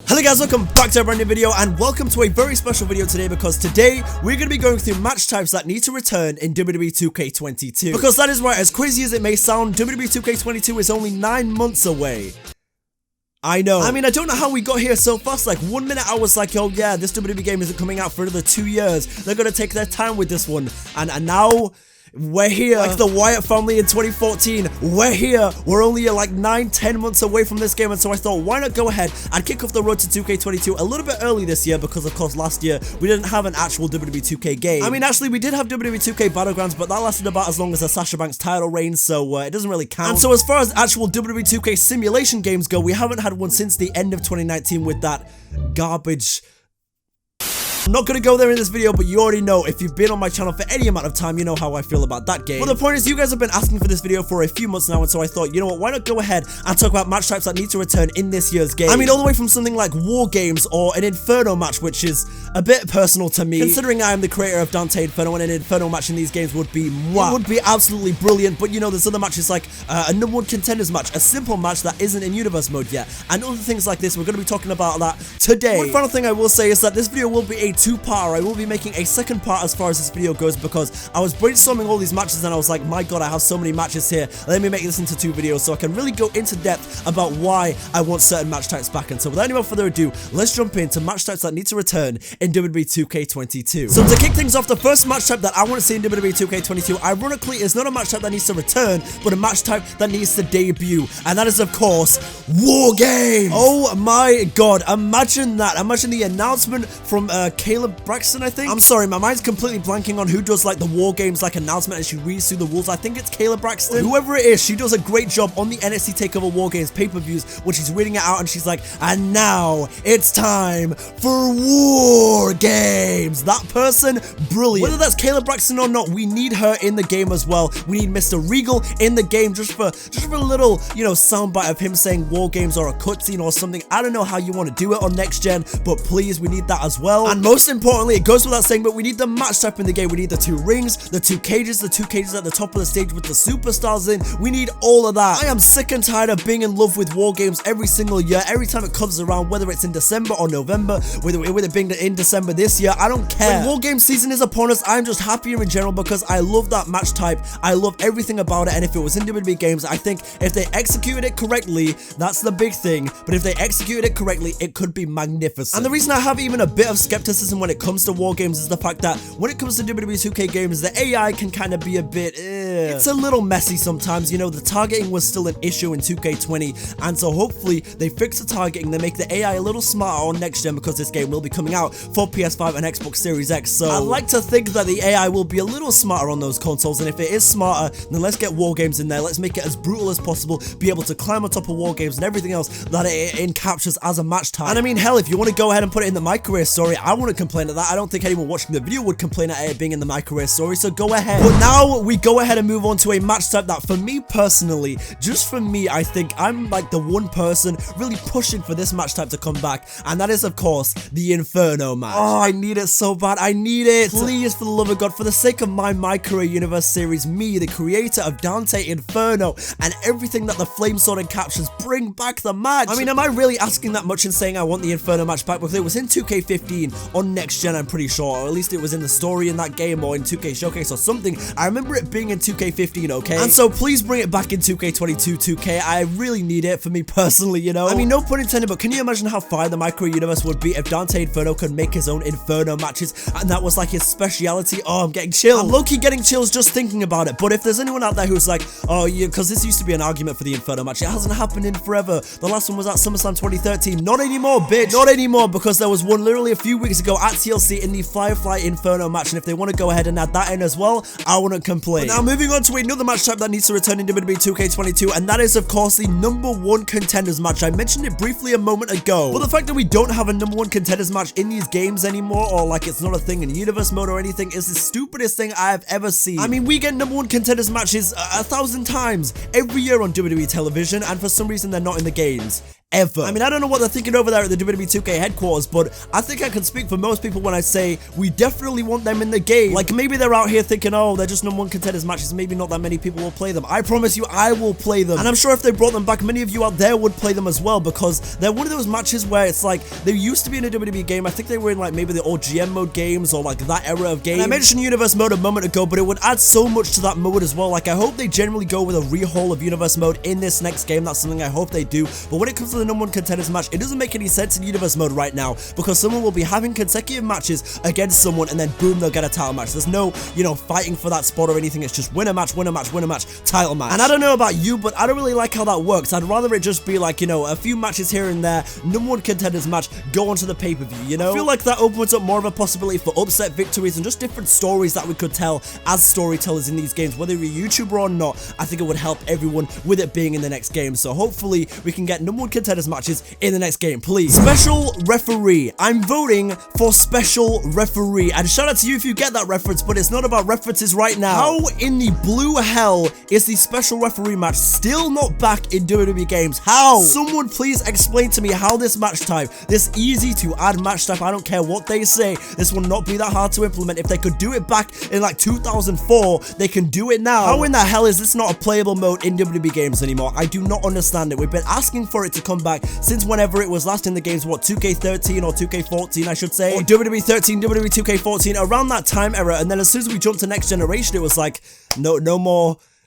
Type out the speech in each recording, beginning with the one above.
Hello guys, welcome back to a brand new video and welcome to a very special video today because today we're going to be going through match types that need to return in Wwe 2K22. Because that is right, as crazy as it may sound, Wwe 2K22 is only 9 months away. I know. I mean, I don't know how we got here so fast. Like, 1 minute I was like, oh yeah, this WWE game isn't coming out for another 2 years. They're going to take their time with this one. And now we're here, like the Wyatt family in 2014. We're here. We're only like 9-10 months away from this game, and so I thought, why not go ahead and kick off the road to 2K22 a little bit early this year, because of course last year we didn't have an actual WWE 2K game. I mean, actually we did have WWE 2K Battlegrounds, but that lasted about as long as the Sasha Banks title reign, so it doesn't really count. And so as far as actual WWE 2K simulation games go, we haven't had one since the end of 2019 with that garbage. I'm not going to go there in this video, but you already know, if you've been on my channel for any amount of time, you know how I feel about that game. But the point is, you guys have been asking for this video for a few months now, and so I thought, you know what, why not go ahead and talk about match types that need to return in this year's game. I mean, all the way from something like War Games or an Inferno Match, which is a bit personal to me, considering I am the creator of Dante Inferno, and an Inferno Match in these games would be mwah. It would be absolutely brilliant, but you know, there's other matches like a #1 contenders match, a simple match that isn't in universe mode yet, and other things like this. We're going to be talking about that today. One final thing I will say is that this video will be a two-parter. I will be making a second part as far as this video goes, because I was brainstorming all these matches and I was like, my god, I have so many matches here. Let me make this into 2 videos so I can really go into depth about why I want certain match types back. And so without any more further ado, let's jump into match types that need to return in Wwe 2K22. So to kick things off, the first match type that I want to see in Wwe 2K22, ironically, is not a match type that needs to return, but a match type that needs to debut. And that is, of course, War Games! Oh my god, imagine that. Imagine the announcement from Caleb Braxton, I think. I'm sorry, my mind's completely blanking on who does like the War Games like announcement and she reads through the rules. I think it's Caleb Braxton. Whoever it is, she does a great job on the NXT TakeOver War Games pay-per-views when she's reading it out and she's like, and now it's time for War Games. That person, brilliant. Whether that's Caleb Braxton or not, we need her in the game as well. We need Mr. Regal in the game just for a little, you know, soundbite of him saying War Games or a cutscene or something. I don't know how you want to do it on next gen, but please, we need that as well. And most importantly, it goes without saying, but we need the match type in the game. We need the 2 rings, the 2 cages, the 2 cages at the top of the stage with the superstars in. We need all of that. I am sick and tired of being in love with War Games every single year, every time it comes around, whether it's in December or November, whether it being in December this year, I don't care. When War Games season is upon us, I'm just happier in general because I love that match type. I love everything about it, and if it was in WWE games, I think if they executed it correctly, that's the big thing, but if they executed it correctly, it could be magnificent. And the reason I have even a bit of skepticism when it comes to War Games is the fact that when it comes to WWE 2K games, the AI can kind of be a bit, it's a little messy sometimes. You know, the targeting was still an issue in 2K20, and so hopefully they fix the targeting, they make the AI a little smarter on next gen, because this game will be coming out for PS5 and Xbox Series X, so I'd like to think that the AI will be a little smarter on those consoles, and if it is smarter, then let's get War Games in there, let's make it as brutal as possible, be able to climb on top of War Games and everything else that it encaptures as a match type. And I mean, hell, if you want to go ahead and put it in the MyCAREER story, I wouldn't complain at that. I don't think anyone watching the video would complain at it being in the MyCAREER story, so go ahead. But now we go ahead and move on to a match type that, for me personally, just for me, I think I'm like the one person really pushing for this match type to come back, and that is, of course, the Inferno Match. Oh, I need it so bad. I need it. Please, for the love of God, for the sake of my MyCAREER universe series, me, the creator of Dante Inferno, and everything that the Flame Sword encaptures, bring back the match. I mean, am I really asking that much in saying I want the Inferno Match back? Because it was in 2K15 on next gen, I'm pretty sure, or at least it was in the story in that game, or in 2K Showcase or something. I remember it being in 2K15, okay? And so please bring it back in 2K22 2K. I really need it for me personally, you know? I mean, no pun intended, but can you imagine how fire the MyCAREER universe would be if Dante Inferno could make his own Inferno matches, and that was like his speciality? Oh, I'm getting chills. I'm low-key getting chills just thinking about it. But if there's anyone out there who's like, oh yeah, because this used to be an argument for the Inferno match, it hasn't happened in forever. The last one was at SummerSlam 2013. Not anymore, bitch. Not anymore, because there was one literally a few weeks ago at TLC in the Firefly Inferno match, and if they want to go ahead and add that in as well, I wouldn't complain. But now moving on to another match type that needs to return in Wwe 2K22, and that is, of course, the #1 contenders match. I mentioned it briefly a moment ago, but the fact that we don't have a #1 contenders match in these games anymore, or like it's not a thing in universe mode or anything, is the stupidest thing I have ever seen. I mean, we get #1 contenders matches 1,000 times every year on WWE television, and for some reason they're not in the games. ever. I mean, I don't know what they're thinking over there at the WWE 2K headquarters, but I think I can speak for most people when I say we definitely want them in the game. Like, maybe they're out here thinking, oh, they're just #1 contenders matches, maybe not that many people will play them. I promise you, I will play them. And I'm sure if they brought them back, many of you out there would play them as well, because they're one of those matches where it's like, they used to be in a WWE game. I think they were in like maybe the old GM mode games or like that era of games. And I mentioned Universe mode a moment ago, but it would add so much to that mode as well. Like, I hope they generally go with a rehaul of Universe mode in this next game. That's something I hope they do. But when it comes to the #1 contenders match, it doesn't make any sense in Universe mode right now, because someone will be having consecutive matches against someone and then boom, they'll get a title match. There's no, you know, fighting for that spot or anything. It's just win a match, win a match, win a match, title match. And I don't know about you, but I don't really like how that works. I'd rather it just be like, you know, a few matches here and there, #1 contenders match, go onto the pay-per-view, you know? I feel like that opens up more of a possibility for upset victories and just different stories that we could tell as storytellers in these games, whether you're a YouTuber or not. I think it would help everyone with it being in the next game. So hopefully we can get #1 contenders matches in the next game, please. Special referee. I'm voting for special referee. And shout out to you if you get that reference, but it's not about references right now. How in the blue hell is the special referee match still not back in WWE games? How? Someone please explain to me how this match type, this easy to add match type, I don't care what they say, this will not be that hard to implement. If they could do it back in like 2004, they can do it now. How in the hell is this not a playable mode in WWE games anymore? I do not understand it. We've been asking for it to come back since whenever it was last in the games, what, 2K13 or 2K14 I should say, or WWE 13, WWE 2K14, around that time era. And then as soon as we jumped to next generation, it was like,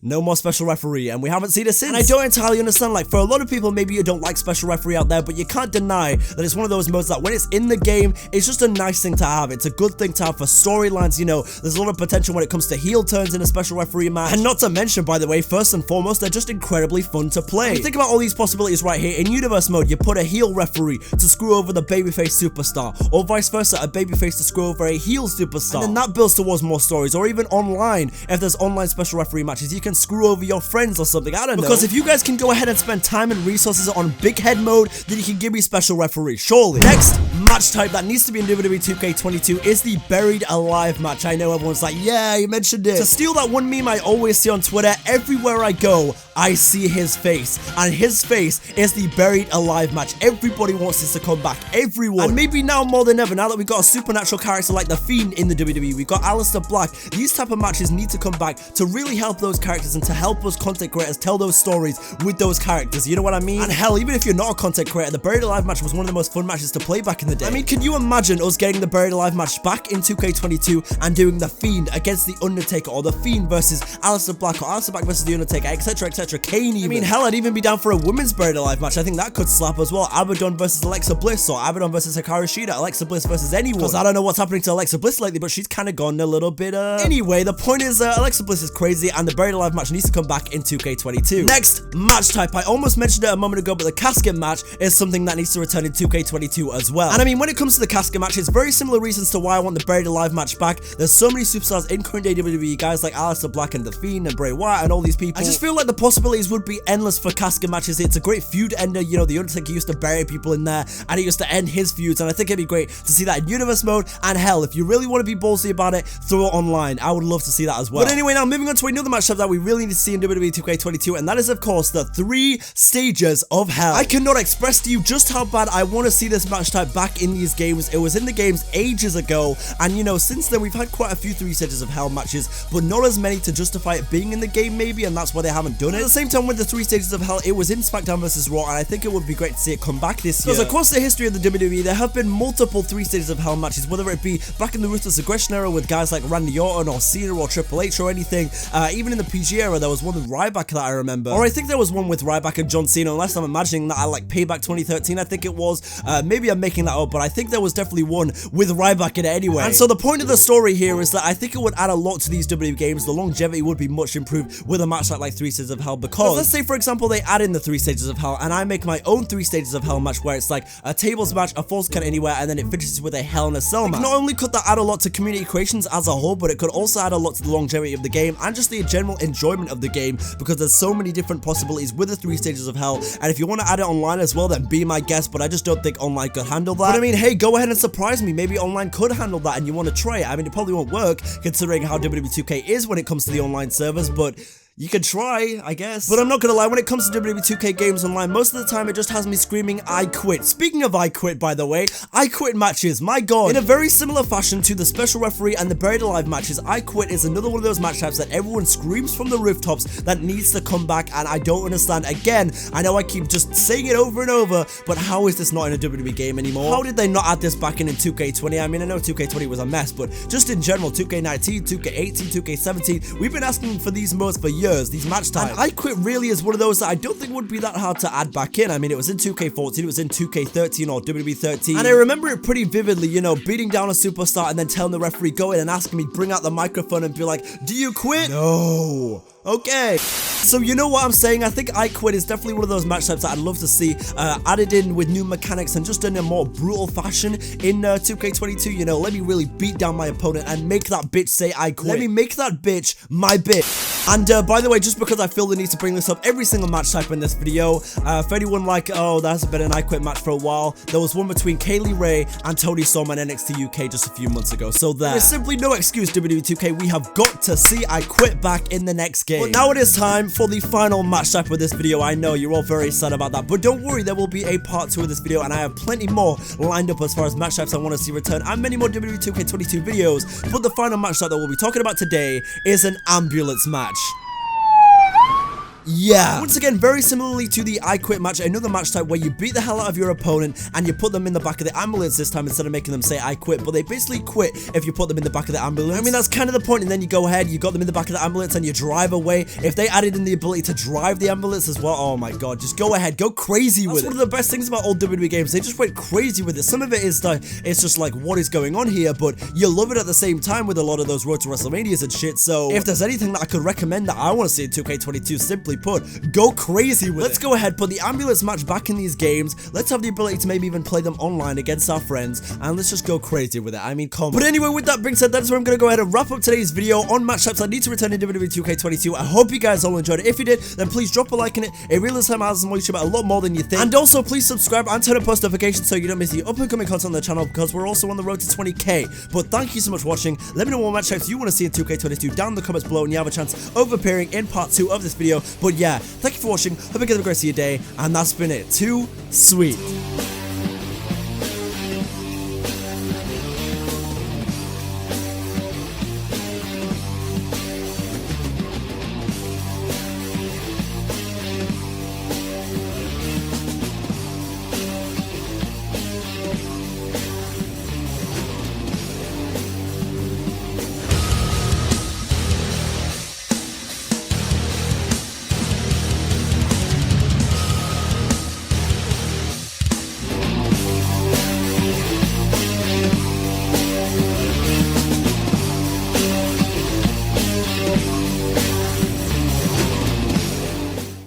no more special referee, and we haven't seen it since. And I don't entirely understand, like, for a lot of people, maybe you don't like special referee out there, but you can't deny that it's one of those modes that when it's in the game, it's just a nice thing to have. It's a good thing to have for storylines, you know, there's a lot of potential when it comes to heel turns in a special referee match. And not to mention, by the way, first and foremost, they're just incredibly fun to play. Think about all these possibilities right here. In Universe mode, you put a heel referee to screw over the babyface superstar, or vice versa, a babyface to screw over a heel superstar. And then that builds towards more stories, or even online, if there's online special referee matches, you can screw over your friends or something, I don't know. Because if you guys can go ahead and spend time and resources on big head mode, then you can give me special referee, surely. Next match type that needs to be in WWE 2K22 is the buried alive match. I know everyone's like, yeah, you mentioned it. To steal that one meme I always see on Twitter, everywhere I go, I see his face, and his face is the buried alive match. Everybody wants this to come back, everyone. And maybe now more than ever, now that we've got a supernatural character like The Fiend in the WWE, we've got Aleister Black, these type of matches need to come back to really help those characters and to help us content creators tell those stories with those characters, you know what I mean? And hell, even if you're not a content creator, the buried alive match was one of the most fun matches to play back in the day. I mean, can you imagine us getting the buried alive match back in 2K22 and doing The Fiend against The Undertaker, or The Fiend versus Aleister Black, or Aleister Black versus The Undertaker, etc, etc, Kane even. I mean, hell, I'd even be down for a women's buried alive match. I think that could slap as well. Abaddon versus Alexa Bliss, or Abaddon versus Hikaru Shida, Alexa Bliss versus anyone. Because I don't know what's happening to Alexa Bliss lately, but she's kind of gone a little bit, Anyway, the point is, Alexa Bliss is crazy, and the buried alive match needs to come back in 2K22. Next match type, I almost mentioned it a moment ago, but the casket match is something that needs to return in 2K22 as well. And I mean, when it comes to the casket match, it's very similar reasons to why I want the buried alive match back. There's so many superstars in current day WWE, guys like Aleister Black and The Fiend and Bray Wyatt and all these people. I just feel like the possibilities would be endless for casket matches. It's a great feud ender, you know, The Undertaker used to bury people in there, and he used to end his feuds, and I think it'd be great to see that in Universe mode. And hell, if you really want to be ballsy about it, throw it online. I would love to see that as well. But anyway, now moving on to another match type that we really need to see in WWE 2K22, and that is, of course, the 3 stages of hell. I cannot express to you just how bad I want to see this match type back in these games. It was in the games ages ago, and you know, since then we've had quite a few 3 stages of hell matches, but not as many to justify it being in the game maybe, and that's why they haven't done it. At the same time, with the 3 stages of hell, it was in SmackDown vs Raw, and I think it would be great to see it come back this year. Because across the history of the WWE, there have been multiple 3 stages of hell matches, whether it be back in the Ruthless Aggression era with guys like Randy Orton or Cena or Triple H or anything. Even in the PG era, there was one with Ryback that I remember, or I think there was one with Ryback and John Cena, unless I'm imagining that. I like Payback 2013, I think it was. Maybe I'm making that up, but I think there was definitely one with Ryback in it anyway. And so the point of the story here is that I think it would add a lot to these WWE games. The longevity would be much improved with a match like 3 Stages of Hell, because let's say, for example, they add in the 3 Stages of Hell, and I make my own 3 Stages of Hell match where it's like a tables match, a falls count anywhere, and then it finishes with a Hell in a Cell match. Not only could that add a lot to community creations as a whole, but it could also add a lot to the longevity of the game and just the general enjoyment of the game, because there's so many different possibilities with the 3 Stages of Hell. And if you want to add it online as well, then be my guest, but I just don't think online could handle that. But I mean, hey, go ahead and surprise me. Maybe online could handle that and you want to try it. I mean, it probably won't work considering how WWE 2K is when it comes to the online servers, but You can try, I guess. But I'm not gonna lie, when it comes to WWE 2K games online, most of the time it just has me screaming, I quit. Speaking of I quit, by the way, I quit matches, my god. In a very similar fashion to the special referee and the buried alive matches, I quit is another one of those match types that everyone screams from the rooftops that needs to come back, and I don't understand. Again, I know I keep just saying it over and over, but how is this not in a WWE game anymore? How did they not add this back in 2K20? I mean, I know 2K20 was a mess, but just in general, 2K19, 2K18, 2K17, we've been asking for these modes for years. These match types. And I quit really is one of those that I don't think would be that hard to add back in. I mean, it was in 2K14, it was in 2K13 or WWE 13, and I remember it pretty vividly, you know, beating down a superstar and then telling the referee, go in and asking me, bring out the microphone and be like, do you quit? No. Okay, so you know what I'm saying? I think I quit is definitely one of those match types that I'd love to see added in with new mechanics and just in a more brutal fashion in 2K22. You know, let me really beat down my opponent and make that bitch say I quit. Let me make that bitch my bitch. And by the way, just because I feel the need to bring this up every single match type in this video, for anyone like, oh, there hasn't been an I quit match for a while, there was one between Kaylee Ray and Tony Storm in NXT UK just a few months ago. So there's simply no excuse, WWE 2K. We have got to see I quit back in the next game. But now it is time for the final match type of this video. I know you're all very sad about that, but don't worry, there will be a part 2 of this video, and I have plenty more lined up as far as match types I want to see return and many more WWE 2K22 videos. But the final match type that we'll be talking about today is an ambulance match. Yeah, once again, very similarly to the I quit match, another match type where you beat the hell out of your opponent and you put them in the back of the ambulance this time instead of making them say I quit, but they basically quit if you put them in the back of the ambulance. I mean, that's kind of the point, and then you go ahead, you got them in the back of the ambulance and you drive away. If they added in the ability to drive the ambulance as well, oh my god, just go ahead, go crazy with it. That's one of the best things about old WWE games, they just went crazy with it. Some of it is like, it's just like, what is going on here, but you love it at the same time with a lot of those Road to WrestleManias and shit. So if there's anything that I could recommend that I want to see in 2K22, simply put, go crazy with it. Let's go ahead, put the ambulance match back in these games. Let's have the ability to maybe even play them online against our friends, and let's just go crazy with it. I mean, come on. But anyway, with that being said, that's where I'm going to go ahead and wrap up today's video on match types that need to return in WWE 2K22. I hope you guys all enjoyed it. If you did, then please drop a like in it. It really helps us on YouTube a lot more than you think. And also, please subscribe and turn on post notifications so you don't miss the up and coming content on the channel, because we're also on the road to 20k. But thank you so much for watching. Let me know what match types you want to see in 2K22 down in the comments below, and you have a chance of appearing in part 2 of this video. But yeah, thank you for watching. Hope you guys have a great rest of your day, and that's been it. Too sweet.